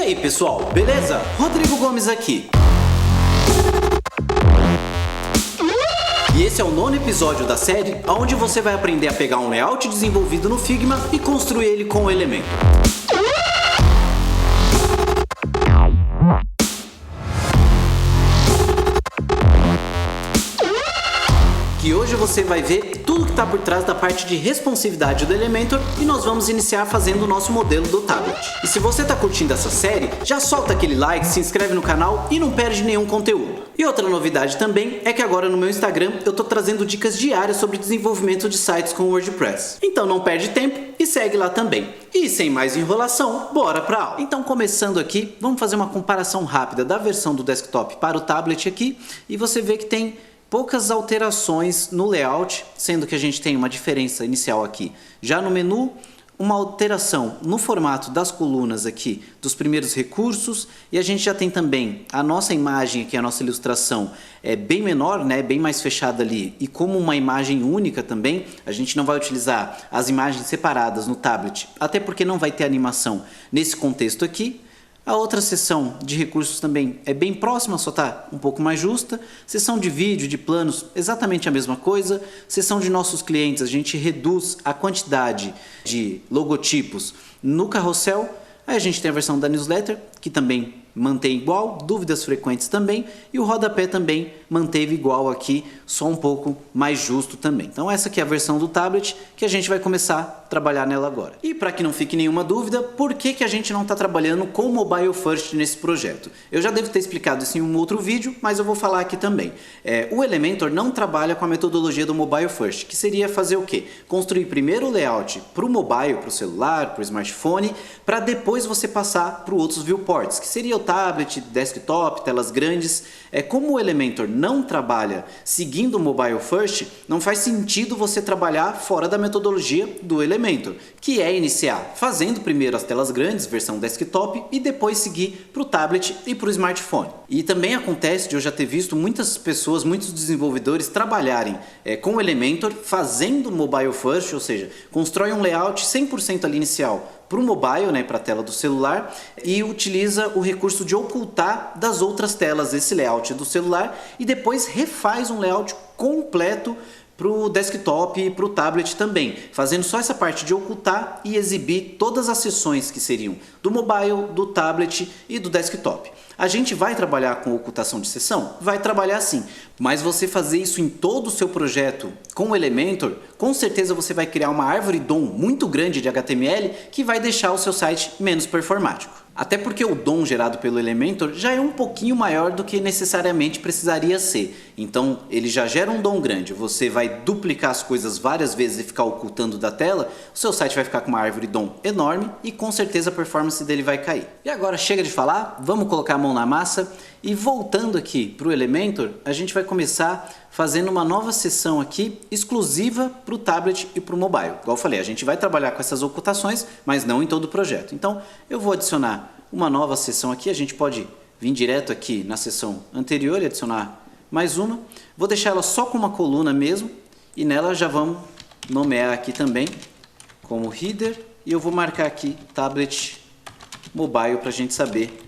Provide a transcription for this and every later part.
aí pessoal, beleza? Rodrigo Gomes aqui. E esse é o 9º episódio da série, onde você vai aprender a pegar um layout desenvolvido no Figma e construir ele com o Elementor. E hoje você vai ver tudo que está por trás da parte de responsividade do Elementor e nós vamos iniciar fazendo o nosso modelo do tablet. E se você está curtindo essa série, já solta aquele like, se inscreve no canal e não perde nenhum conteúdo. E outra novidade também é que agora no meu Instagram eu estou trazendo dicas diárias sobre desenvolvimento de sites com WordPress. Então não perde tempo e segue lá também. E sem mais enrolação, bora pra aula! Então começando aqui, vamos fazer uma comparação rápida da versão do desktop para o tablet aqui e você vê que tem poucas alterações no layout, sendo que a gente tem uma diferença inicial aqui já no menu, uma alteração no formato das colunas aqui dos primeiros recursos e a gente já tem também a nossa imagem aqui, a nossa ilustração é bem menor, né, bem mais fechada ali e como uma imagem única também, a gente não vai utilizar as imagens separadas no tablet, até porque não vai ter animação nesse contexto aqui. A outra seção de recursos também é bem próxima, só está um pouco mais justa. Seção de vídeo, de planos, exatamente a mesma coisa. Seção de nossos clientes, a gente reduz a quantidade de logotipos no carrossel. Aí a gente tem a versão da newsletter, que também mantém igual, dúvidas frequentes também, e o rodapé também manteve igual aqui, só um pouco mais justo também. Então essa aqui é a versão do tablet, que a gente vai começar a trabalhar nela agora. E para que não fique nenhuma dúvida, por que a gente não está trabalhando com Mobile First nesse projeto? Eu já devo ter explicado isso em um outro vídeo, mas eu vou falar aqui também. O Elementor não trabalha com a metodologia do Mobile First, que seria fazer o quê? Construir primeiro o layout para o mobile, para o celular, para o smartphone, para depois você passar para outros viewports, que seria o tablet, desktop, telas grandes. Como o Elementor não trabalha seguindo o Mobile First, não faz sentido você trabalhar fora da metodologia do Elementor, que é iniciar fazendo primeiro as telas grandes, versão desktop, e depois seguir para o tablet e para o smartphone. E também acontece de eu já ter visto muitas pessoas, muitos desenvolvedores trabalharem com o Elementor fazendo Mobile First, ou seja, constrói um layout 100% ali inicial para o mobile, né, para a tela do celular, e utiliza o recurso de ocultar das outras telas esse layout do celular e depois refaz um layout completo para o desktop e para o tablet também, fazendo só essa parte de ocultar e exibir todas as seções que seriam do mobile, do tablet e do desktop. A gente vai trabalhar com ocultação de seção? Vai trabalhar sim, mas você fazer isso em todo o seu projeto com o Elementor, com certeza você vai criar uma árvore DOM muito grande de HTML que vai deixar o seu site menos performático. Até porque o DOM gerado pelo Elementor já é um pouquinho maior do que necessariamente precisaria ser. Então ele já gera um DOM grande, você vai duplicar as coisas várias vezes e ficar ocultando da tela, o seu site vai ficar com uma árvore DOM enorme e com certeza a performance dele vai cair. E agora chega de falar, vamos colocar a mão na massa e voltando aqui para o Elementor, a gente vai começar fazendo uma nova seção aqui exclusiva para o tablet e para o mobile. Igual eu falei, a gente vai trabalhar com essas ocultações, mas não em todo o projeto. Então eu vou adicionar uma nova seção aqui, a gente pode vir direto aqui na seção anterior e adicionar mais uma. Vou deixar ela só com uma coluna mesmo e nela já vamos nomear aqui também como header e eu vou marcar aqui tablet mobile para a gente saber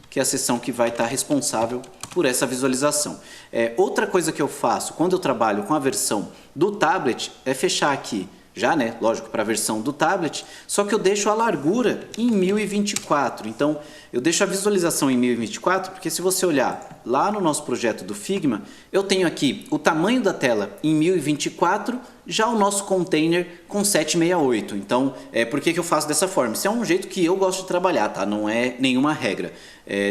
que é a seção que vai estar responsável por essa visualização. Outra coisa que eu faço quando eu trabalho com a versão do tablet é fechar aqui já, né, lógico, para a versão do tablet, só que eu deixo a largura em 1024. Então, eu deixo a visualização em 1024, porque se você olhar lá no nosso projeto do Figma, eu tenho aqui o tamanho da tela em 1024, já o nosso container com 768. Então, por que eu faço dessa forma? Isso é um jeito que eu gosto de trabalhar, tá? Não é nenhuma regra.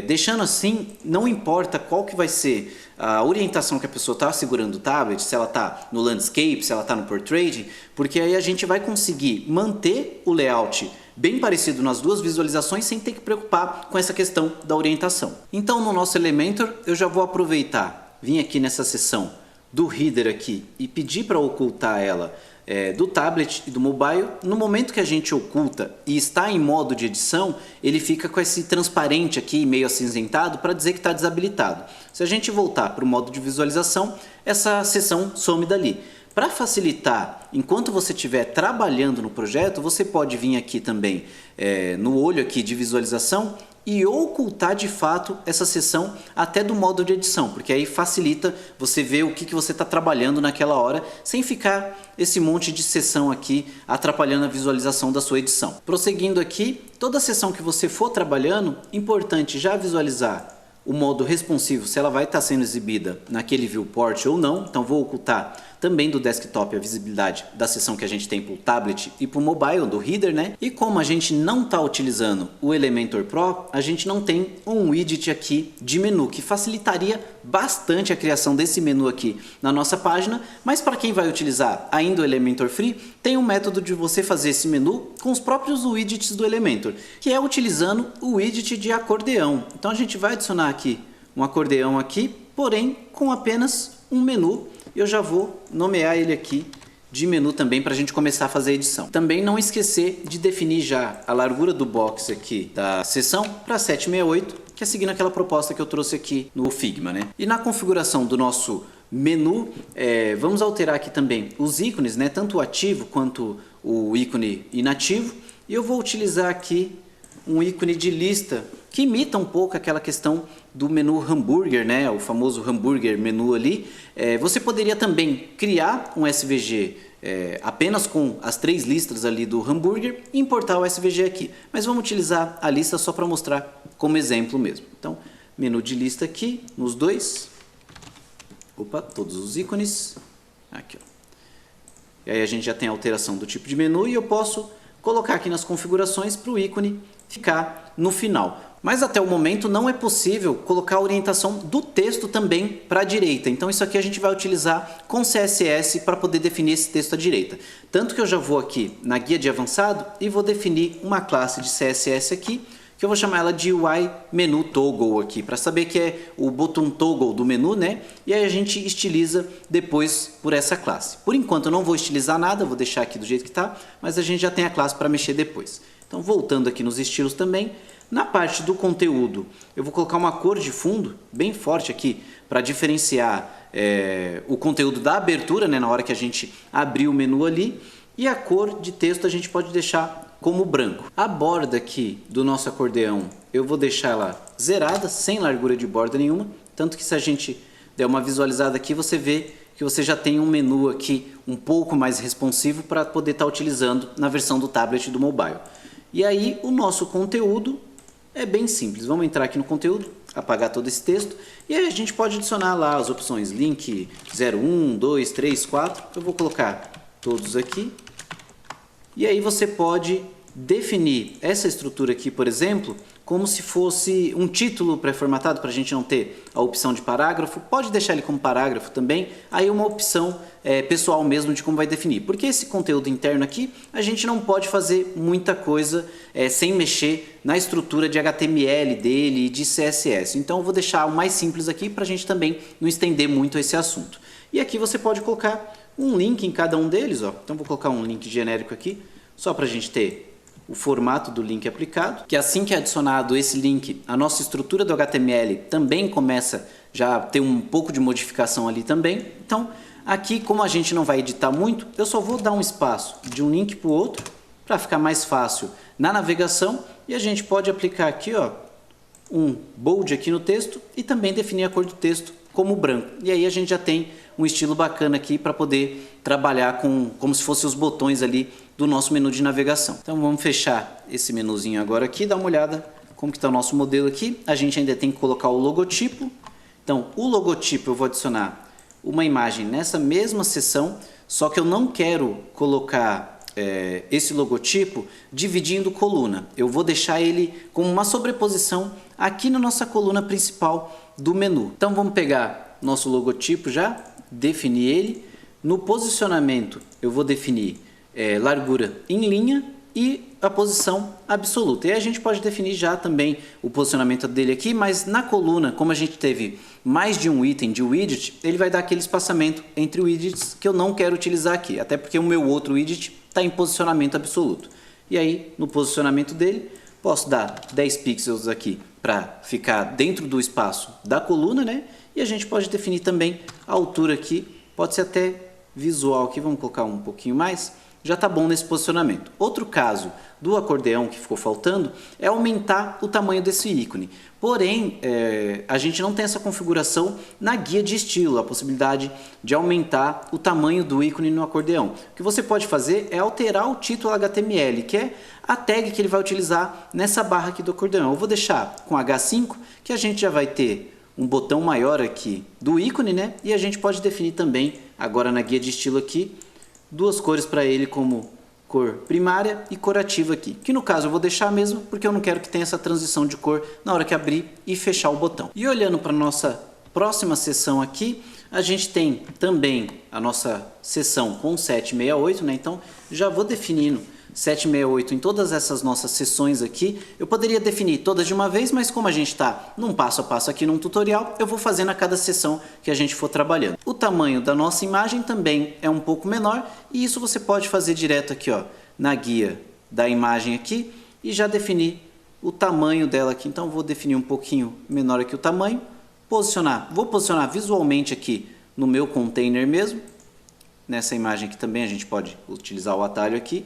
Deixando assim, não importa qual que vai ser a orientação que a pessoa está segurando o tablet, se ela está no landscape, se ela está no portrait, porque aí a gente vai conseguir manter o layout bem parecido nas duas visualizações sem ter que preocupar com essa questão da orientação. Então no nosso Elementor eu já vou aproveitar, vim aqui nessa seção do header aqui e pedir para ocultar ela do tablet e do mobile. No momento que a gente oculta e está em modo de edição, ele fica com esse transparente aqui meio acinzentado para dizer que está desabilitado. Se a gente voltar para o modo de visualização, essa seção some dali. Para facilitar, enquanto você estiver trabalhando no projeto, você pode vir aqui também no olho aqui de visualização e ocultar de fato essa seção até do modo de edição, porque aí facilita você ver o que você está trabalhando naquela hora, sem ficar esse monte de seção aqui atrapalhando a visualização da sua edição. Prosseguindo aqui, toda seção que você for trabalhando, importante já visualizar o modo responsivo, se ela vai estar sendo exibida naquele viewport ou não. Então vou ocultar também do desktop a visibilidade da seção que a gente tem para o tablet e para o mobile, do reader, né? E como a gente não está utilizando o Elementor Pro, a gente não tem um widget aqui de menu, que facilitaria bastante a criação desse menu aqui na nossa página, mas para quem vai utilizar ainda o Elementor Free, tem um método de você fazer esse menu com os próprios widgets do Elementor, que é utilizando o widget de acordeão. Então a gente vai adicionar aqui um acordeão aqui, porém com apenas um menu. Eu já vou nomear ele aqui de menu também para a gente começar a fazer a edição. Também não esquecer de definir já a largura do box aqui da seção para 768, que é seguindo aquela proposta que eu trouxe aqui no Figma, né? E na configuração do nosso menu, vamos alterar aqui também os ícones, né? Tanto o ativo quanto o ícone inativo. E eu vou utilizar aqui um ícone de lista que imita um pouco aquela questão do menu hambúrguer, né? O famoso hambúrguer menu ali. Você poderia também criar um SVG apenas com as 3 listas ali do hambúrguer e importar o SVG aqui. Mas vamos utilizar a lista só para mostrar como exemplo mesmo. Então, menu de lista aqui, nos 2. Opa, todos os ícones. Aqui, ó. E aí a gente já tem a alteração do tipo de menu e eu posso colocar aqui nas configurações para o ícone ficar no final. Mas até o momento não é possível colocar a orientação do texto também para a direita. Então isso aqui a gente vai utilizar com CSS para poder definir esse texto à direita. Tanto que eu já vou aqui na guia de avançado e vou definir uma classe de CSS aqui, que eu vou chamar ela de UI Menu Toggle aqui, para saber que é o botão toggle do menu, né? E aí a gente estiliza depois por essa classe. Por enquanto eu não vou estilizar nada, vou deixar aqui do jeito que está, mas a gente já tem a classe para mexer depois. Então voltando aqui nos estilos também, na parte do conteúdo eu vou colocar uma cor de fundo bem forte aqui para diferenciar o conteúdo da abertura, né, na hora que a gente abrir o menu ali, e a cor de texto a gente pode deixar como branco. A borda aqui do nosso acordeão eu vou deixar ela zerada, sem largura de borda nenhuma, tanto que se a gente der uma visualizada aqui você vê que você já tem um menu aqui um pouco mais responsivo para poder estar utilizando na versão do tablet e do mobile. E aí o nosso conteúdo é bem simples. Vamos entrar aqui no conteúdo, apagar todo esse texto e aí a gente pode adicionar lá as opções link 01, 2, 3, 4. Eu vou colocar todos aqui. E aí você pode definir essa estrutura aqui, por exemplo, como se fosse um título pré-formatado para a gente não ter a opção de parágrafo. Pode deixar ele como parágrafo também, aí uma opção pessoal mesmo de como vai definir. Porque esse conteúdo interno aqui, a gente não pode fazer muita coisa sem mexer na estrutura de HTML dele e de CSS. Então eu vou deixar o mais simples aqui para a gente também não estender muito esse assunto. E aqui você pode colocar um link em cada um deles, ó. Então vou colocar um link genérico aqui, só para a gente ter o formato do link aplicado, que assim que é adicionado esse link, a nossa estrutura do HTML também começa já a ter um pouco de modificação ali também. Então aqui, como a gente não vai editar muito, eu só vou dar um espaço de um link para o outro para ficar mais fácil na navegação, e a gente pode aplicar aqui, ó, um bold aqui no texto e também definir a cor do texto como branco. E aí a gente já tem um estilo bacana aqui para poder trabalhar como se fossem os botões ali do nosso menu de navegação. Então vamos fechar esse menuzinho agora aqui, dar uma olhada como que está o nosso modelo aqui. A gente ainda tem que colocar o logotipo. Então o logotipo eu vou adicionar uma imagem nessa mesma seção, só que eu não quero colocar esse logotipo dividindo coluna. Eu vou deixar ele como uma sobreposição aqui na nossa coluna principal do menu. Então vamos pegar nosso logotipo já, definir ele. No posicionamento eu vou definir largura em linha e a posição absoluta. E a gente pode definir já também o posicionamento dele aqui, mas na coluna, como a gente teve mais de um item de widget, ele vai dar aquele espaçamento entre widgets que eu não quero utilizar aqui, até porque o meu outro widget está em posicionamento absoluto. E aí, no posicionamento dele, posso dar 10 pixels aqui para ficar dentro do espaço da coluna, né? E a gente pode definir também a altura aqui, pode ser até visual aqui, vamos colocar um pouquinho mais, já está bom nesse posicionamento. Outro caso do acordeão que ficou faltando é aumentar o tamanho desse ícone. Porém, a gente não tem essa configuração na guia de estilo, a possibilidade de aumentar o tamanho do ícone no acordeão. O que você pode fazer é alterar o título HTML, que é a tag que ele vai utilizar nessa barra aqui do acordeão. Eu vou deixar com H5, que a gente já vai ter um botão maior aqui do ícone, né? E a gente pode definir também, agora na guia de estilo aqui, duas cores para ele como cor primária e cor ativa aqui. Que no caso eu vou deixar mesmo, porque eu não quero que tenha essa transição de cor na hora que abrir e fechar o botão. E olhando para a nossa próxima seção aqui, a gente tem também a nossa seção com 768, né? Então já vou definindo 768 em todas essas nossas seções aqui. Eu poderia definir todas de uma vez, mas como a gente está num passo a passo aqui num tutorial, eu vou fazendo a cada seção que a gente for trabalhando. O tamanho da nossa imagem também é um pouco menor e isso você pode fazer direto aqui, ó, na guia da imagem aqui e já definir o tamanho dela aqui. Então vou definir um pouquinho menor aqui o tamanho, vou posicionar visualmente aqui no meu container mesmo. Nessa imagem aqui também a gente pode utilizar o atalho aqui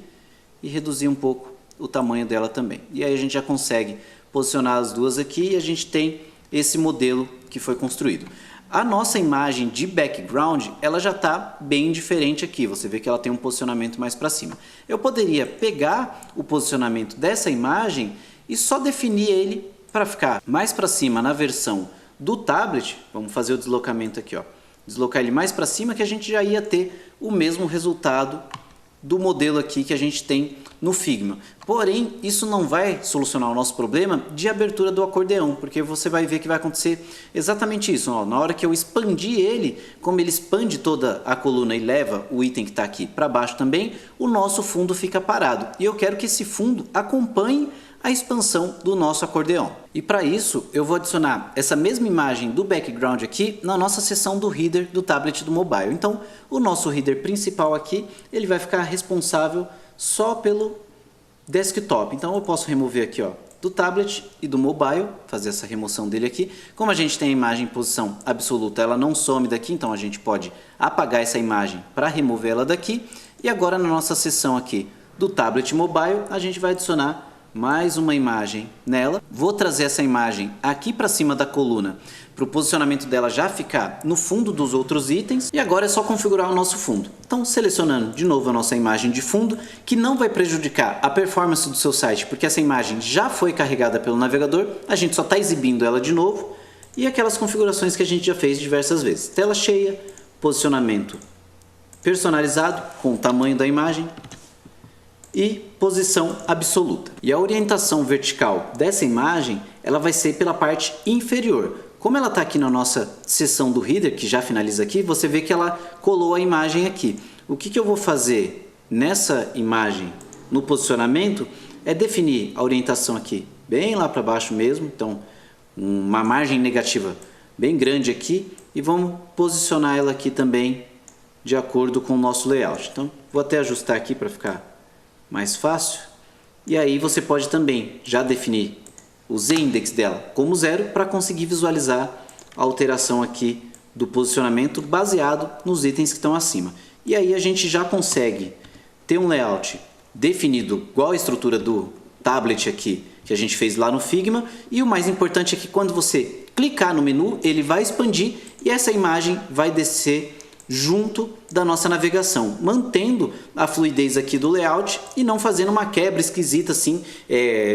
e reduzir um pouco o tamanho dela também. E aí a gente já consegue posicionar as duas aqui e a gente tem esse modelo que foi construído. A nossa imagem de background, ela já está bem diferente aqui. Você vê que ela tem um posicionamento mais para cima. Eu poderia pegar o posicionamento dessa imagem e só definir ele para ficar mais para cima na versão do tablet. Vamos fazer o deslocamento aqui, ó. Deslocar ele mais para cima que a gente já ia ter o mesmo resultado do modelo aqui que a gente tem no Figma. Porém, isso não vai solucionar o nosso problema de abertura do acordeão, porque você vai ver que vai acontecer exatamente isso. Ó, na hora que eu expandir ele, como ele expande toda a coluna e leva o item que está aqui para baixo também, o nosso fundo fica parado. E eu quero que esse fundo acompanhe a expansão do nosso acordeão. E para isso eu vou adicionar essa mesma imagem do background aqui na nossa seção do header do tablet do mobile. Então o nosso header principal aqui, ele vai ficar responsável só pelo desktop. Então eu posso remover aqui, ó, do tablet e do mobile, fazer essa remoção dele aqui. Como a gente tem a imagem em posição absoluta, ela não some daqui, então a gente pode apagar essa imagem para remover ela daqui. E agora na nossa seção aqui do tablet mobile, a gente vai adicionar mais uma imagem nela. Vou trazer essa imagem aqui para cima da coluna para o posicionamento dela já ficar no fundo dos outros itens. E agora é só configurar o nosso fundo. Então selecionando de novo a nossa imagem de fundo, que não vai prejudicar a performance do seu site, porque essa imagem já foi carregada pelo navegador, a gente só está exibindo ela de novo. E aquelas configurações que a gente já fez diversas vezes. Tela cheia, posicionamento personalizado com o tamanho da imagem e posição absoluta. E a orientação vertical dessa imagem, ela vai ser pela parte inferior. Como ela está aqui na nossa seção do header, que já finaliza aqui, você vê que ela colou a imagem aqui. O que eu vou fazer nessa imagem, no posicionamento, é definir a orientação aqui bem lá para baixo mesmo. Então, uma margem negativa bem grande aqui. E vamos posicionar ela aqui também de acordo com o nosso layout. Então, vou até ajustar aqui para ficar mais fácil. E aí você pode também já definir o z-index dela como 0 para conseguir visualizar a alteração aqui do posicionamento baseado nos itens que estão acima. E aí a gente já consegue ter um layout definido igual a estrutura do tablet aqui que a gente fez lá no Figma. E o mais importante é que quando você clicar no menu, ele vai expandir e essa imagem vai descer junto da nossa navegação, mantendo a fluidez aqui do layout e não fazendo uma quebra esquisita assim,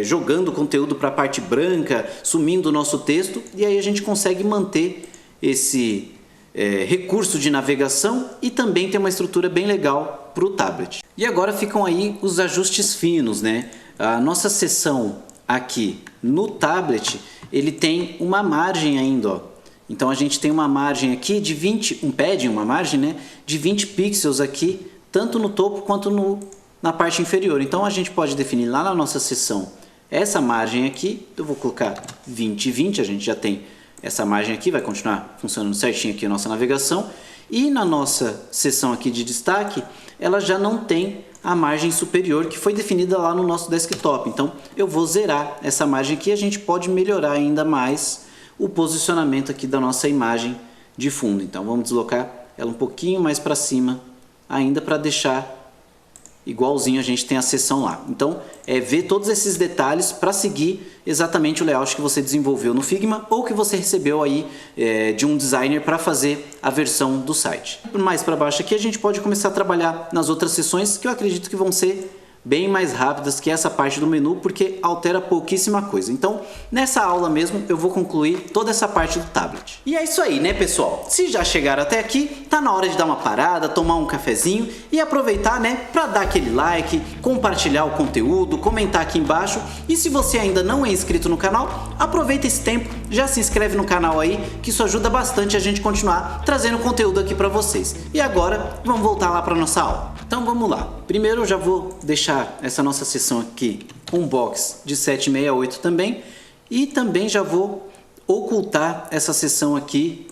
jogando o conteúdo para a parte branca, sumindo o nosso texto. E aí a gente consegue manter esse recurso de navegação e também ter uma estrutura bem legal para o tablet. E agora ficam aí os ajustes finos, né? A nossa seção aqui no tablet, ele tem uma margem ainda, ó. Então a gente tem uma margem aqui de 20, um padding, uma margem, né, de 20 pixels aqui, tanto no topo quanto na parte inferior. Então a gente pode definir lá na nossa seção essa margem aqui. Eu vou colocar 20 e 20, a gente já tem essa margem aqui, vai continuar funcionando certinho aqui a nossa navegação. E na nossa seção aqui de destaque, ela já não tem a margem superior que foi definida lá no nosso desktop. Então eu vou zerar essa margem aqui e a gente pode melhorar ainda mais o posicionamento aqui da nossa imagem de fundo. Então vamos deslocar ela um pouquinho mais para cima ainda para deixar igualzinho a gente tem a seção lá. Então, ver todos esses detalhes para seguir exatamente o layout que você desenvolveu no Figma ou que você recebeu aí de um designer para fazer a versão do site. Mais para baixo aqui a gente pode começar a trabalhar nas outras seções que eu acredito que vão ser bem mais rápidas que essa parte do menu, porque altera pouquíssima coisa. Então, nessa aula mesmo, eu vou concluir toda essa parte do tablet. E é isso aí, né, pessoal? Se já chegaram até aqui, tá na hora de dar uma parada, tomar um cafezinho e aproveitar, né, para dar aquele like, compartilhar o conteúdo, comentar aqui embaixo. E se você ainda não é inscrito no canal, aproveita esse tempo, já se inscreve no canal aí, que isso ajuda bastante a gente continuar trazendo conteúdo aqui para vocês. E agora, vamos voltar lá para nossa aula. Então vamos lá. Primeiro eu já vou deixar essa nossa seção aqui com um box de 768 também. E também já vou ocultar essa seção aqui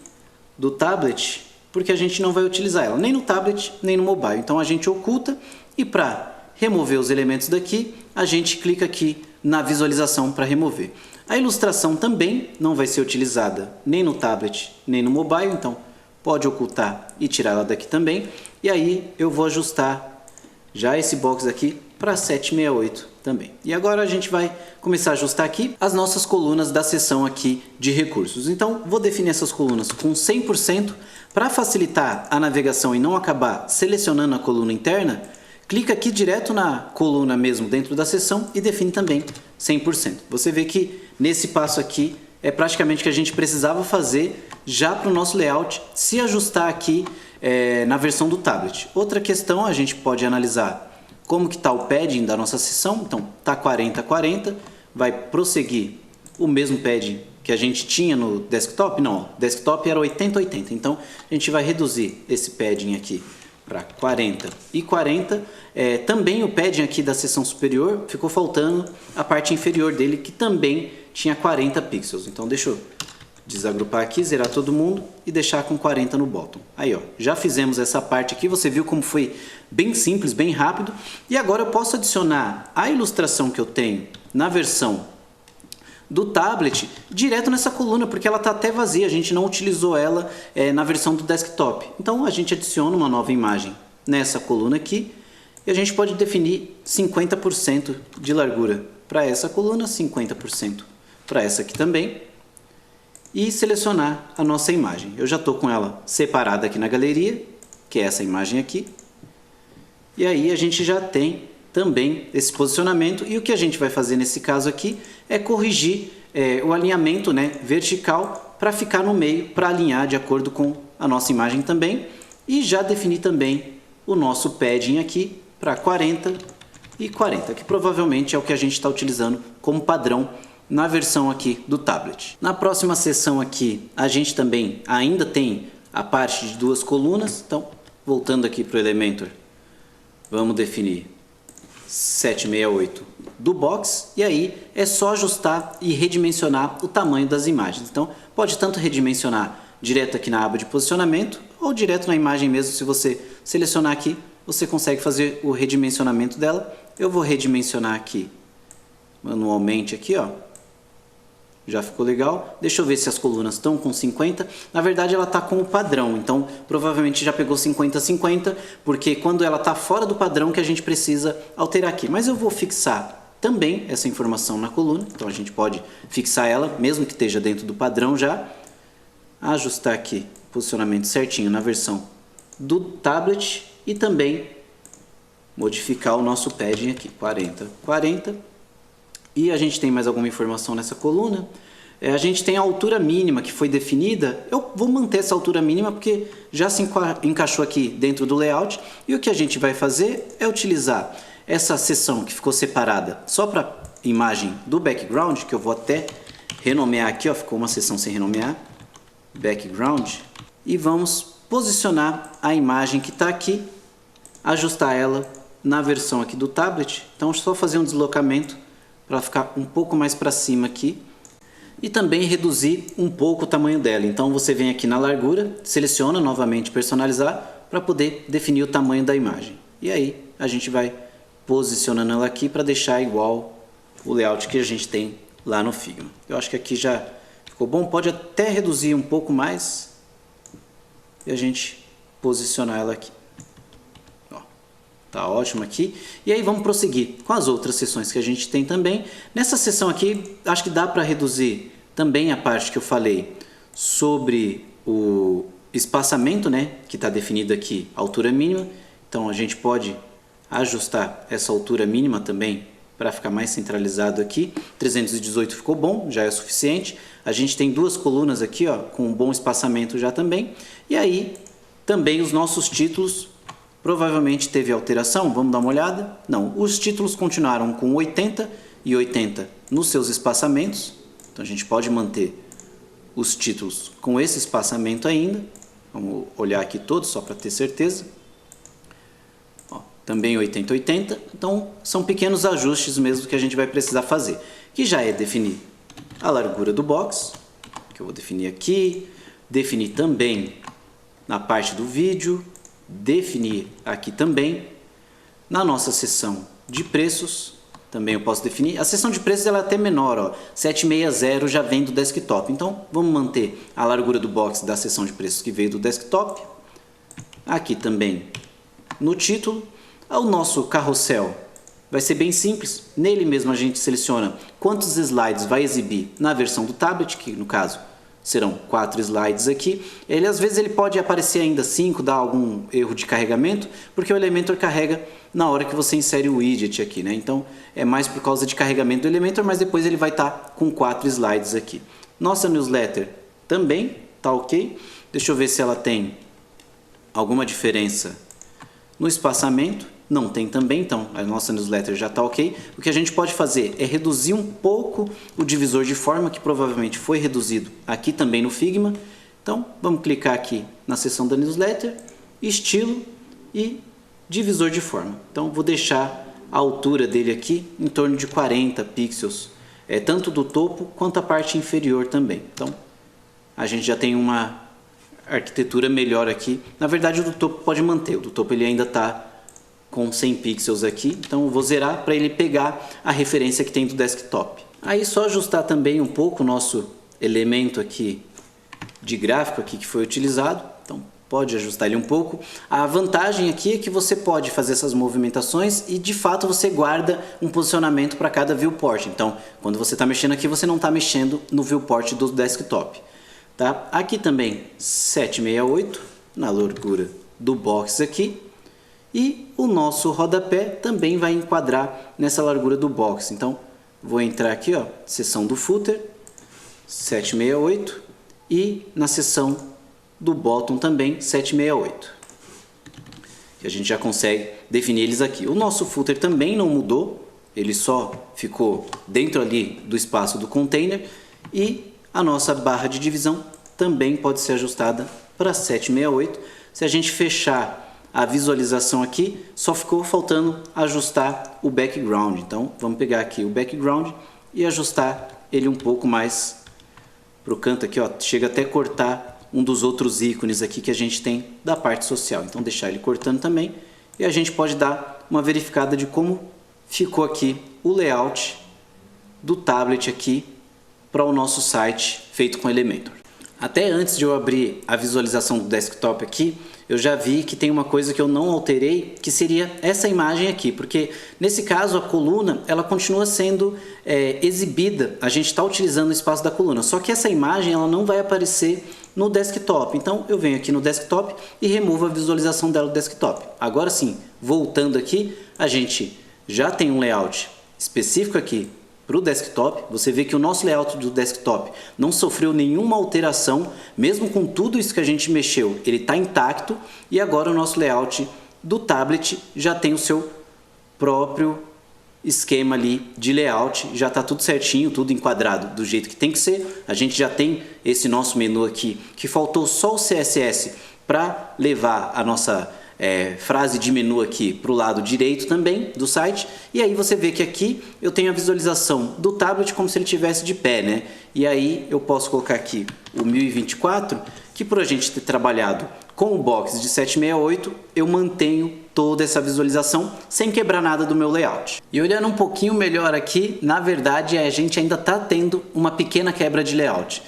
do tablet, porque a gente não vai utilizar ela nem no tablet, nem no mobile. Então a gente oculta e para remover os elementos daqui, a gente clica aqui na visualização para remover. A ilustração também não vai ser utilizada nem no tablet, nem no mobile, então pode ocultar e tirar ela daqui também. E aí eu vou ajustar já esse box aqui para 768 também. E agora a gente vai começar a ajustar aqui as nossas colunas da seção aqui de recursos. Então vou definir essas colunas com 100% para facilitar a navegação e não acabar selecionando a coluna interna. Clica aqui direto na coluna mesmo dentro da seção e define também 100%. Você vê que nesse passo aqui é praticamente o que a gente precisava fazer já para o nosso layout se ajustar aqui na versão do tablet. Outra questão, a gente pode analisar como que está o padding da nossa seção. Então está 40-40, vai prosseguir o mesmo padding que a gente tinha no desktop. Não, desktop era 80-80, então a gente vai reduzir esse padding aqui para 40 e 40. Também o padding aqui da seção superior ficou faltando a parte inferior dele, que também tinha 40 pixels. Então deixa eu desagrupar aqui, zerar todo mundo e deixar com 40 no bottom. Aí ó, já fizemos essa parte aqui, você viu como foi bem simples, bem rápido. E agora eu posso adicionar a ilustração que eu tenho na versão do tablet direto nessa coluna, porque ela está até vazia, a gente não utilizou ela na versão do desktop. Então a gente adiciona uma nova imagem nessa coluna aqui e a gente pode definir 50% de largura para essa coluna, 50% para essa aqui também, e selecionar a nossa imagem. Eu já estou com ela separada aqui na galeria, que é essa imagem aqui, e aí a gente já tem também esse posicionamento. E o que a gente vai fazer nesse caso aqui é corrigir o alinhamento, né, vertical para ficar no meio, para alinhar de acordo com a nossa imagem também, e já definir também o nosso padding aqui para 40 e 40, que provavelmente é o que a gente está utilizando como padrão na versão aqui do tablet. Na próxima seção aqui a gente também ainda tem a parte de duas colunas. Então voltando aqui para o Elementor, vamos definir 768 do box, e aí é só ajustar e redimensionar o tamanho das imagens. Então pode tanto redimensionar direto aqui na aba de posicionamento ou direto na imagem mesmo. Se você selecionar aqui, você consegue fazer o redimensionamento dela. Eu vou redimensionar aqui manualmente aqui, ó. Já ficou legal. Deixa eu ver se as colunas estão com 50. Na verdade ela está com o padrão, então provavelmente já pegou 50-50, porque quando ela está fora do padrão que a gente precisa alterar aqui. Mas eu vou fixar também essa informação na coluna, então a gente pode fixar ela, mesmo que esteja dentro do padrão já. Ajustar aqui o posicionamento certinho na versão do tablet e também modificar o nosso padding aqui, 40-40. E a gente tem mais alguma informação nessa coluna. A gente tem a altura mínima que foi definida. Eu vou manter essa altura mínima porque já se encaixou aqui dentro do layout. E o que a gente vai fazer é utilizar essa seção que ficou separada só para imagem do background, que eu vou até renomear aqui, ó, ficou uma seção sem renomear, background. E vamos posicionar a imagem que está aqui, ajustar ela na versão aqui do tablet. Então só fazer um deslocamento para ficar um pouco mais para cima aqui e também reduzir um pouco o tamanho dela. Então você vem aqui na largura, seleciona novamente personalizar para poder definir o tamanho da imagem. E aí a gente vai posicionando ela aqui para deixar igual o layout que a gente tem lá no Figma. Eu acho que aqui já ficou bom, pode até reduzir um pouco mais e a gente posicionar ela aqui. Ó. Tá ótimo aqui. E aí vamos prosseguir com as outras seções que a gente tem também. Nessa seção aqui, acho que dá para reduzir também a parte que eu falei sobre o espaçamento, né? Que está definido aqui, a altura mínima. Então a gente pode ajustar essa altura mínima também para ficar mais centralizado aqui. 318 ficou bom, já é suficiente. A gente tem duas colunas aqui, ó, com um bom espaçamento já também. E aí também os nossos títulos. Provavelmente teve alteração, vamos dar uma olhada? Não, os títulos continuaram com 80 e 80 nos seus espaçamentos. Então a gente pode manter os títulos com esse espaçamento ainda. Vamos olhar aqui todos só para ter certeza. Ó, também 80 e 80. Então são pequenos ajustes mesmo que a gente vai precisar fazer. Que já é definir a largura do box, que eu vou definir aqui. Definir também na parte do vídeo. Definir aqui também na nossa seção de preços, também eu posso definir. A seção de preços ela é até menor, ó, 760 já vem do desktop, então vamos manter a largura do box da seção de preços que veio do desktop. Aqui também no título, o nosso carrossel vai ser bem simples, nele mesmo a gente seleciona quantos slides vai exibir na versão do tablet, que no caso serão 4 slides aqui. Ele às vezes ele pode aparecer ainda 5, dar algum erro de carregamento, porque o Elementor carrega na hora que você insere o widget aqui, né? Então é mais por causa de carregamento do Elementor, mas depois ele vai estar com 4 slides aqui. Nossa newsletter também tá ok. Deixa eu ver se ela tem alguma diferença no espaçamento. Não tem também, então a nossa newsletter já está ok. O que a gente pode fazer é reduzir um pouco o divisor de forma, que provavelmente foi reduzido aqui também no Figma. Então vamos clicar aqui na seção da newsletter, estilo e divisor de forma. Então vou deixar a altura dele aqui em torno de 40 pixels, tanto do topo quanto a parte inferior também. Então a gente já tem uma arquitetura melhor aqui. Na verdade o do topo pode manter, o do topo ele ainda está com 100 pixels aqui, então eu vou zerar para ele pegar a referência que tem do desktop. Aí só ajustar também um pouco o nosso elemento aqui de gráfico aqui que foi utilizado, então pode ajustar ele um pouco. A vantagem aqui é que você pode fazer essas movimentações e de fato você guarda um posicionamento para cada viewport, então quando você está mexendo aqui você não está mexendo no viewport do desktop. Tá? Aqui também 768 na largura do box aqui. E o nosso rodapé também vai enquadrar nessa largura do box. Então, vou entrar aqui, ó, seção do footer, 768, e na seção do bottom também, 768. Que a gente já consegue definir eles aqui. O nosso footer também não mudou, ele só ficou dentro ali do espaço do container. E a nossa barra de divisão também pode ser ajustada para 768. Se a gente fechar a visualização aqui, só ficou faltando ajustar o background. Então vamos pegar aqui o background e ajustar ele um pouco mais para o canto aqui, ó. Chega até cortar um dos outros ícones aqui que a gente tem da parte social. Então deixar ele cortando também e a gente pode dar uma verificada de como ficou aqui o layout do tablet aqui para o nosso site feito com Elementor. Até antes de eu abrir a visualização do desktop aqui, eu já vi que tem uma coisa que eu não alterei, que seria essa imagem aqui, porque nesse caso a coluna ela continua sendo exibida, a gente está utilizando o espaço da coluna, só que essa imagem ela não vai aparecer no desktop. Então eu venho aqui no desktop e removo a visualização dela do desktop. Agora sim, voltando aqui, a gente já tem um layout específico aqui para o desktop. Você vê que o nosso layout do desktop não sofreu nenhuma alteração, mesmo com tudo isso que a gente mexeu, ele está intacto. E agora o nosso layout do tablet já tem o seu próprio esquema ali de layout, já está tudo certinho, tudo enquadrado do jeito que tem que ser. A gente já tem esse nosso menu aqui, que faltou só o CSS para levar a nossa frase de menu aqui para o lado direito também do site. E aí você vê que aqui eu tenho a visualização do tablet como se ele estivesse de pé, né? E aí eu posso colocar aqui o 1024, que por a gente ter trabalhado com o box de 768, eu mantenho toda essa visualização sem quebrar nada do meu layout. E olhando um pouquinho melhor aqui, na verdade a gente ainda está tendo uma pequena quebra de layout.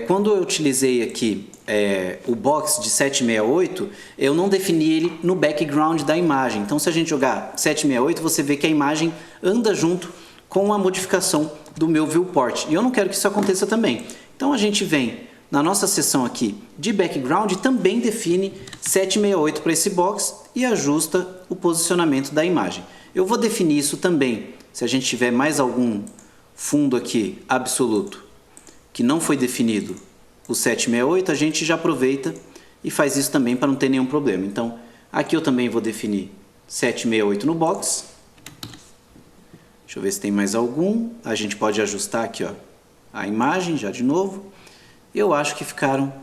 Quando eu utilizei aqui o box de 768, eu não defini ele no background da imagem. Então se a gente jogar 768, você vê que a imagem anda junto com a modificação do meu viewport. E eu não quero que isso aconteça também. Então a gente vem na nossa seção aqui de background e também define 768 para esse box e ajusta o posicionamento da imagem. Eu vou definir isso também, se a gente tiver mais algum fundo aqui absoluto que não foi definido o 768, a gente já aproveita e faz isso também para não ter nenhum problema. Então aqui eu também vou definir 768 no box. Deixa eu ver se tem mais algum. A gente pode ajustar aqui, ó, a imagem já de novo. Eu acho que ficaram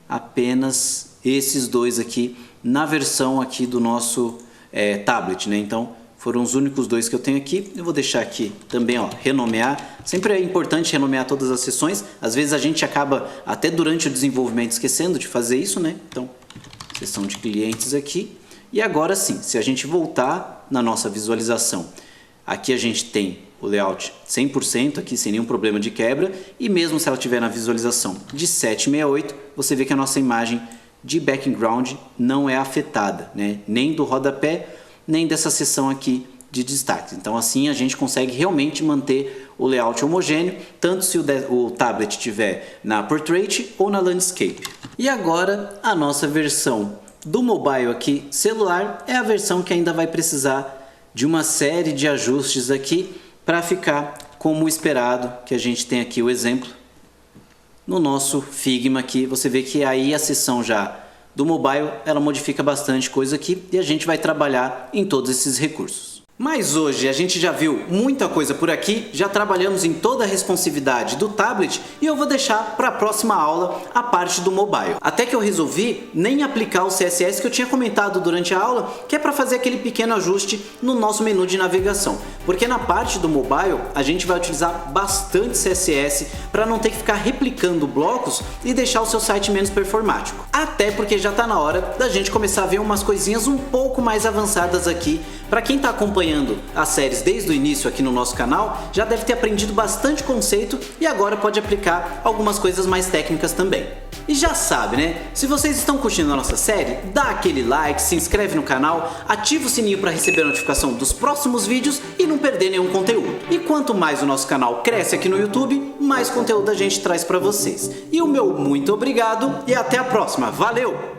apenas esses dois aqui na versão aqui do nosso tablet, né? Então foram os únicos dois que eu tenho aqui. Eu vou deixar aqui também, ó, renomear. Sempre é importante renomear todas as seções. Às vezes a gente acaba até durante o desenvolvimento esquecendo de fazer isso, né? Então, seção de clientes aqui. E agora sim, se a gente voltar na nossa visualização, aqui a gente tem o layout 100% aqui, sem nenhum problema de quebra, e mesmo se ela estiver na visualização de 768, você vê que a nossa imagem de background não é afetada, né? Nem do rodapé, nem dessa seção aqui de destaques. Então assim a gente consegue realmente manter o layout homogêneo, tanto se o tablet estiver na Portrait ou na Landscape. E agora a nossa versão do mobile aqui, celular, é a versão que ainda vai precisar de uma série de ajustes aqui para ficar como esperado, que a gente tem aqui o exemplo no nosso Figma aqui. Você vê que aí a seção já do mobile, ela modifica bastante coisa aqui e a gente vai trabalhar em todos esses recursos. Mas hoje a gente já viu muita coisa por aqui, já trabalhamos em toda a responsividade do tablet e eu vou deixar para a próxima aula a parte do mobile. Até que eu resolvi nem aplicar o CSS que eu tinha comentado durante a aula, que é para fazer aquele pequeno ajuste no nosso menu de navegação. Porque na parte do mobile a gente vai utilizar bastante CSS para não ter que ficar replicando blocos e deixar o seu site menos performático. Até porque já está na hora da gente começar a ver umas coisinhas um pouco mais avançadas aqui. Para quem está acompanhando as séries desde o início aqui no nosso canal, já deve ter aprendido bastante conceito e agora pode aplicar algumas coisas mais técnicas também. E já sabe, né? Se vocês estão curtindo a nossa série, dá aquele like, se inscreve no canal, ativa o sininho para receber a notificação dos próximos vídeos e não perder nenhum conteúdo. E quanto mais o nosso canal cresce aqui no YouTube, mais conteúdo a gente traz para vocês. E o meu muito obrigado e até a próxima. Valeu!